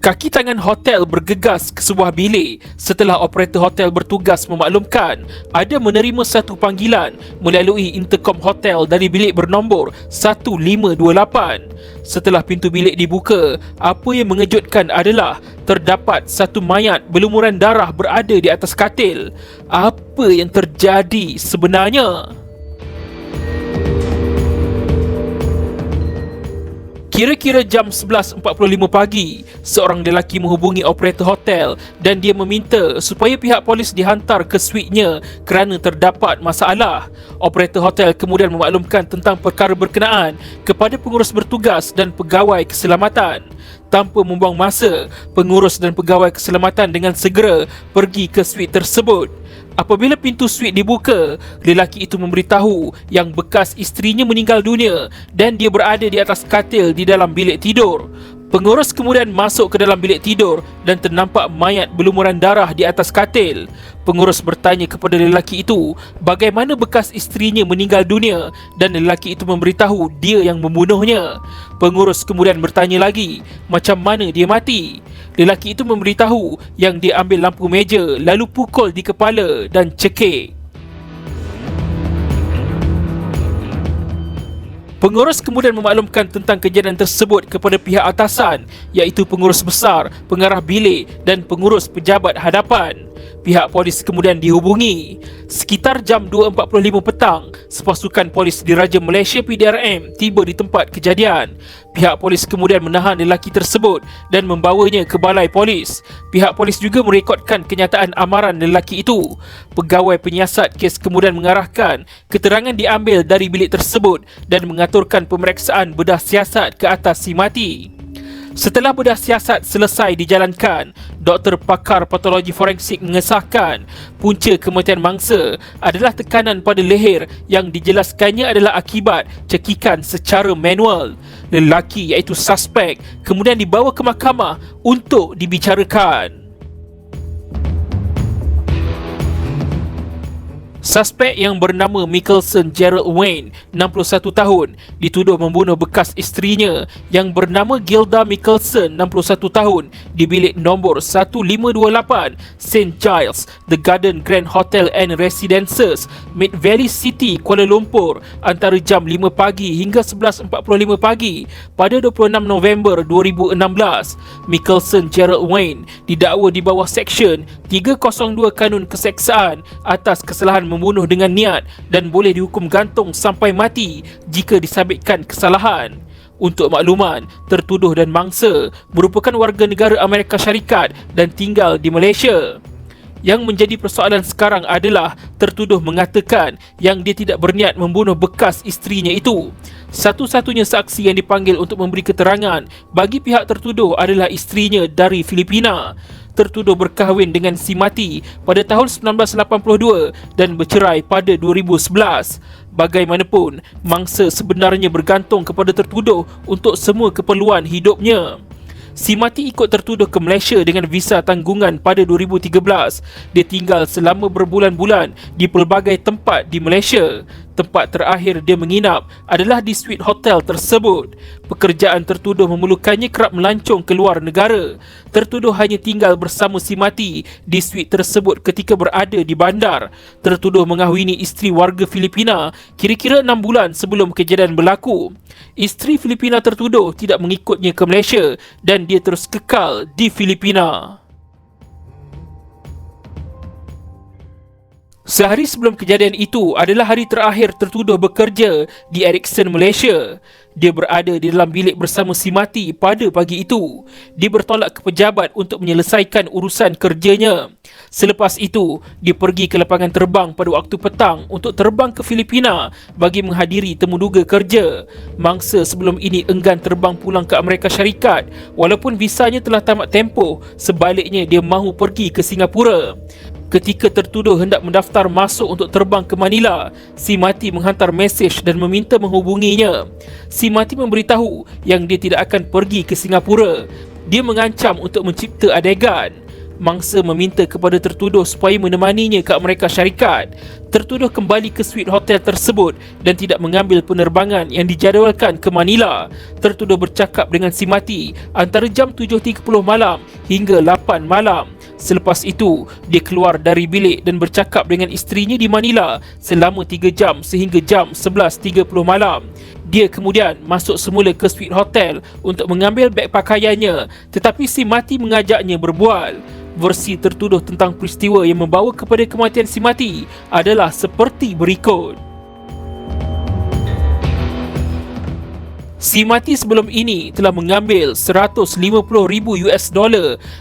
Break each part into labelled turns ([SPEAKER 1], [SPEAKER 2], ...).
[SPEAKER 1] Kaki tangan hotel bergegas ke sebuah bilik setelah operator hotel bertugas memaklumkan ada menerima satu panggilan melalui interkom hotel dari bilik bernombor 1528. Setelah pintu bilik dibuka, apa yang mengejutkan adalah terdapat satu mayat berlumuran darah berada di atas katil. Apa yang terjadi sebenarnya? Kira-kira jam 11.45 pagi, seorang lelaki menghubungi operator hotel dan dia meminta supaya pihak polis dihantar ke suitnya kerana terdapat masalah. Operator hotel kemudian memaklumkan tentang perkara berkenaan kepada pengurus bertugas dan pegawai keselamatan. Tanpa membuang masa, pengurus dan pegawai keselamatan dengan segera pergi ke suit tersebut. Apabila pintu suit dibuka, lelaki itu memberitahu yang bekas isterinya meninggal dunia dan dia berada di atas katil di dalam bilik tidur. Pengurus kemudian masuk ke dalam bilik tidur dan ternampak mayat berlumuran darah di atas katil. Pengurus bertanya kepada lelaki itu bagaimana bekas isterinya meninggal dunia dan lelaki itu memberitahu dia yang membunuhnya. Pengurus kemudian bertanya lagi macam mana dia mati. Lelaki itu memberitahu yang dia ambil lampu meja lalu pukul di kepala dan cekik. Pengurus kemudian memaklumkan tentang kejadian tersebut kepada pihak atasan, iaitu pengurus besar, pengarah bilik dan pengurus pejabat hadapan. Pihak polis kemudian dihubungi. Sekitar jam 2.45 petang, sepasukan polis Diraja Malaysia PDRM tiba di tempat kejadian. Pihak polis kemudian menahan lelaki tersebut dan membawanya ke balai polis. Pihak polis juga merekodkan kenyataan amaran lelaki itu. Pegawai penyiasat kes kemudian mengarahkan keterangan diambil dari bilik tersebut dan mengaturkan pemeriksaan bedah siasat ke atas si mati. Setelah bedah siasat selesai dijalankan, doktor pakar patologi forensik mengesahkan punca kematian mangsa adalah tekanan pada leher yang dijelaskannya adalah akibat cekikan secara manual. Lelaki iaitu suspek kemudian dibawa ke mahkamah untuk dibicarakan. Suspek yang bernama Mickelson Gerald Wayne, 61 tahun, dituduh membunuh bekas isterinya yang bernama Gilda Mickelson, 61 tahun, di bilik nombor 1528 St. Giles, The Garden Grand Hotel and Residences, Mid Valley City, Kuala Lumpur antara jam 5 pagi hingga 11.45 pagi pada 26 November 2016. Mickelson Gerald Wayne didakwa di bawah Seksyen 302 Kanun Keseksaan atas kesalahan membunuh dengan niat dan boleh dihukum gantung sampai mati jika disabitkan kesalahan. Untuk makluman, tertuduh dan mangsa merupakan warga negara Amerika Syarikat dan tinggal di Malaysia. Yang menjadi persoalan sekarang adalah tertuduh mengatakan yang dia tidak berniat membunuh bekas isterinya itu. Satu-satunya saksi yang dipanggil untuk memberi keterangan bagi pihak tertuduh adalah isterinya dari Filipina. Tertuduh berkahwin dengan si mati pada tahun 1982 dan bercerai pada 2011. Bagaimanapun, mangsa sebenarnya bergantung kepada tertuduh untuk semua keperluan hidupnya. Si mati ikut tertuduh ke Malaysia dengan visa tanggungan pada 2013. Dia tinggal selama berbulan-bulan di pelbagai tempat di Malaysia. Tempat terakhir dia menginap adalah di suite hotel tersebut. Pekerjaan tertuduh memerlukannya kerap melancong ke luar negara. Tertuduh hanya tinggal bersama si mati di suite tersebut ketika berada di bandar. Tertuduh mengahwini isteri warga Filipina kira-kira 6 bulan sebelum kejadian berlaku. Isteri Filipina tertuduh tidak mengikutnya ke Malaysia dan dia terus kekal di Filipina. Sehari sebelum kejadian itu adalah hari terakhir tertuduh bekerja di Ericsson Malaysia. Dia berada di dalam bilik bersama si mati pada pagi itu. Dia bertolak ke pejabat untuk menyelesaikan urusan kerjanya. Selepas itu, dia pergi ke lapangan terbang pada waktu petang untuk terbang ke Filipina bagi menghadiri temuduga kerja. Mangsa sebelum ini enggan terbang pulang ke Amerika Syarikat walaupun visanya telah tamat tempoh. Sebaliknya, dia mahu pergi ke Singapura. Ketika tertuduh hendak mendaftar masuk untuk terbang ke Manila, si mati menghantar mesej dan meminta menghubunginya. Si mati memberitahu yang dia tidak akan pergi ke Singapura. Dia mengancam untuk mencipta adegan. Mangsa meminta kepada tertuduh supaya menemaninya ke Amerika Syarikat. Tertuduh kembali ke suite hotel tersebut dan tidak mengambil penerbangan yang dijadualkan ke Manila. Tertuduh bercakap dengan si mati antara jam 7.30 malam hingga 8 malam. Selepas itu, dia keluar dari bilik dan bercakap dengan isterinya di Manila selama 3 jam sehingga jam 11.30 malam. Dia kemudian masuk semula ke suite hotel untuk mengambil beg pakaiannya, tetapi si mati mengajaknya berbual. Versi tertuduh tentang peristiwa yang membawa kepada kematian si mati adalah seperti berikut. Si mati sebelum ini telah mengambil $150,000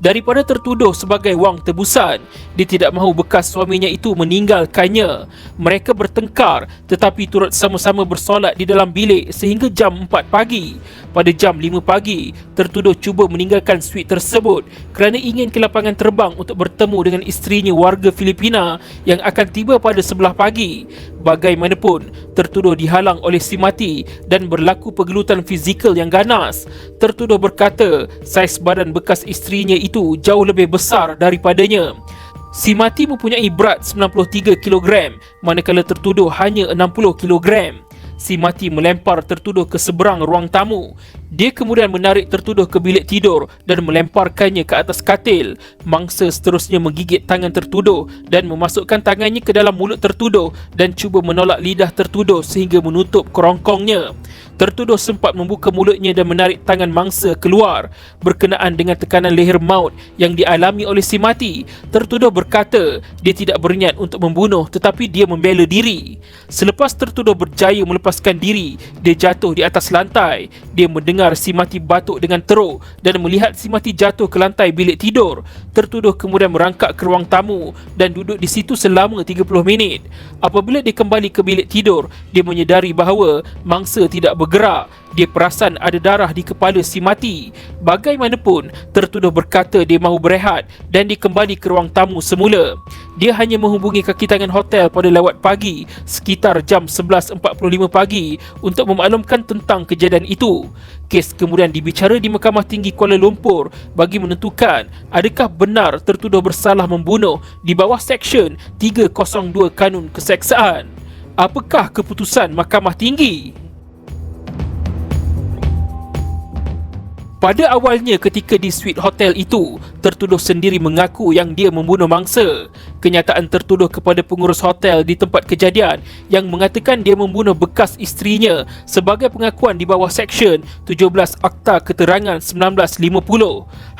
[SPEAKER 1] daripada tertuduh sebagai wang tebusan. Dia tidak mahu bekas suaminya itu meninggalkannya. Mereka bertengkar tetapi turut sama-sama bersolat di dalam bilik sehingga jam 4 pagi. Pada jam 5 pagi, tertuduh cuba meninggalkan suite tersebut kerana ingin ke lapangan terbang untuk bertemu dengan isterinya warga Filipina yang akan tiba pada 11 pagi. Bagaimanapun, tertuduh dihalang oleh si mati dan berlaku pergelutan fizikal yang ganas. Tertuduh berkata saiz badan bekas isterinya itu jauh lebih besar daripadanya. Si mati mempunyai berat 93 kg, manakala tertuduh hanya 60 kg. Si mati melempar tertuduh ke seberang ruang tamu. Dia kemudian menarik tertuduh ke bilik tidur dan melemparkannya ke atas katil. Mangsa seterusnya menggigit tangan tertuduh dan memasukkan tangannya ke dalam mulut tertuduh dan cuba menolak lidah tertuduh sehingga menutup kerongkongnya. Tertuduh sempat membuka mulutnya dan menarik tangan mangsa keluar. Berkenaan dengan tekanan leher maut yang dialami oleh si mati, tertuduh berkata dia tidak berniat untuk membunuh tetapi dia membela diri. Selepas tertuduh berjaya melepaskan diri, dia jatuh di atas lantai. Dia mendengar si mati batuk dengan teruk dan melihat si mati jatuh ke lantai bilik tidur. Tertuduh kemudian merangkak ke ruang tamu dan duduk di situ selama 30 minit. Apabila dia kembali ke bilik tidur, dia menyedari bahawa mangsa tidak bergerak. Dia perasan ada darah di kepala si mati. Bagaimanapun, tertuduh berkata dia mahu berehat dan dia kembali ke ruang tamu semula. Dia hanya menghubungi kaki tangan hotel pada lewat pagi sekitar jam 11.45 pagi untuk memaklumkan tentang kejadian itu. Kes kemudian dibicara di Mahkamah Tinggi Kuala Lumpur bagi menentukan adakah benar tertuduh bersalah membunuh di bawah Seksyen 302 Kanun Keseksaan. Apakah keputusan Mahkamah Tinggi? Pada awalnya ketika di suite hotel itu, tertuduh sendiri mengaku yang dia membunuh mangsa. Kenyataan tertuduh kepada pengurus hotel di tempat kejadian yang mengatakan dia membunuh bekas isterinya sebagai pengakuan di bawah Seksyen 17 Akta Keterangan 1950.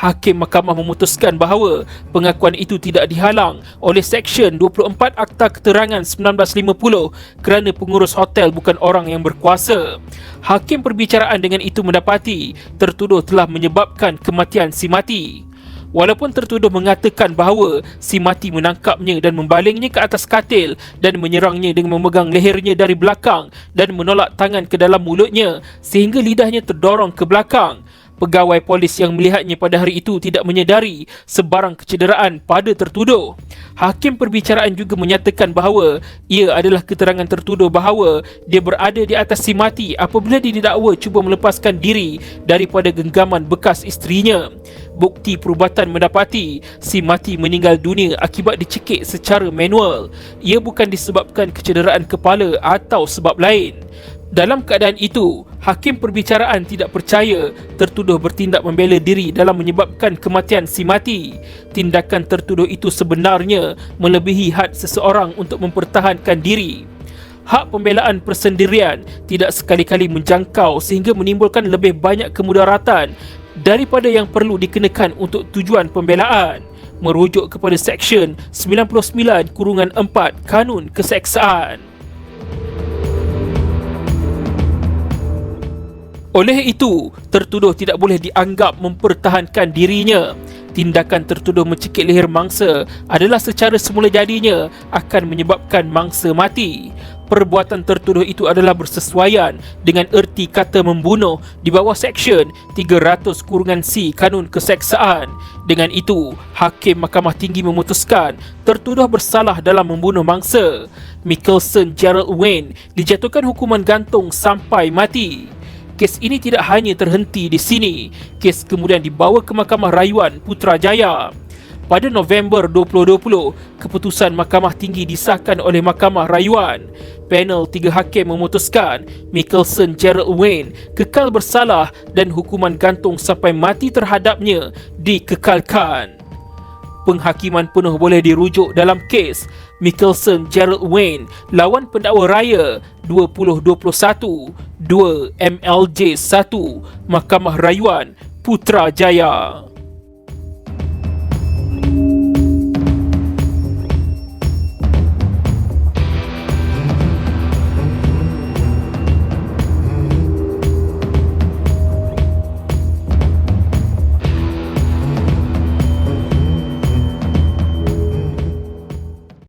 [SPEAKER 1] Hakim mahkamah memutuskan bahawa pengakuan itu tidak dihalang oleh Seksyen 24 Akta Keterangan 1950 kerana pengurus hotel bukan orang yang berkuasa. Hakim perbicaraan dengan itu mendapati tertuduh telah menyebabkan kematian si mati. Walaupun tertuduh mengatakan bahawa si mati menangkapnya dan membalingnya ke atas katil dan menyerangnya dengan memegang lehernya dari belakang dan menolak tangan ke dalam mulutnya sehingga lidahnya terdorong ke belakang. Pegawai polis yang melihatnya pada hari itu tidak menyedari sebarang kecederaan pada tertuduh. Hakim perbicaraan juga menyatakan bahawa ia adalah keterangan tertuduh bahawa dia berada di atas si mati apabila didakwa cuba melepaskan diri daripada genggaman bekas isterinya. Bukti perubatan mendapati si mati meninggal dunia akibat dicekik secara manual. Ia bukan disebabkan kecederaan kepala atau sebab lain. Dalam keadaan itu, hakim perbicaraan tidak percaya tertuduh bertindak membela diri dalam menyebabkan kematian si mati. Tindakan tertuduh itu sebenarnya melebihi had seseorang untuk mempertahankan diri. Hak pembelaan persendirian tidak sekali-kali menjangkau sehingga menimbulkan lebih banyak kemudaratan daripada yang perlu dikenakan untuk tujuan pembelaan. Merujuk kepada Seksyen 99/4 Kanun Keseksaan. Oleh itu, tertuduh tidak boleh dianggap mempertahankan dirinya. Tindakan tertuduh mencekik leher mangsa adalah secara semula jadinya akan menyebabkan mangsa mati. Perbuatan tertuduh itu adalah bersesuaian dengan erti kata membunuh di bawah Seksyen 300-C Kanun Keseksaan. Dengan itu, Hakim Mahkamah Tinggi memutuskan tertuduh bersalah dalam membunuh mangsa. Michelson Gerald Wayne dijatuhkan hukuman gantung sampai mati. Kes ini tidak hanya terhenti di sini. Kes kemudian dibawa ke Mahkamah Rayuan Putrajaya. Pada November 2020, keputusan Mahkamah Tinggi disahkan oleh Mahkamah Rayuan. Panel 3 hakim memutuskan Mickelson Gerald Wayne kekal bersalah dan hukuman gantung sampai mati terhadapnya dikekalkan. Penghakiman penuh boleh dirujuk dalam kes Mickelson Gerald Wayne lawan pendakwa raya 2021 2 MLJ 1 Mahkamah Rayuan Putrajaya.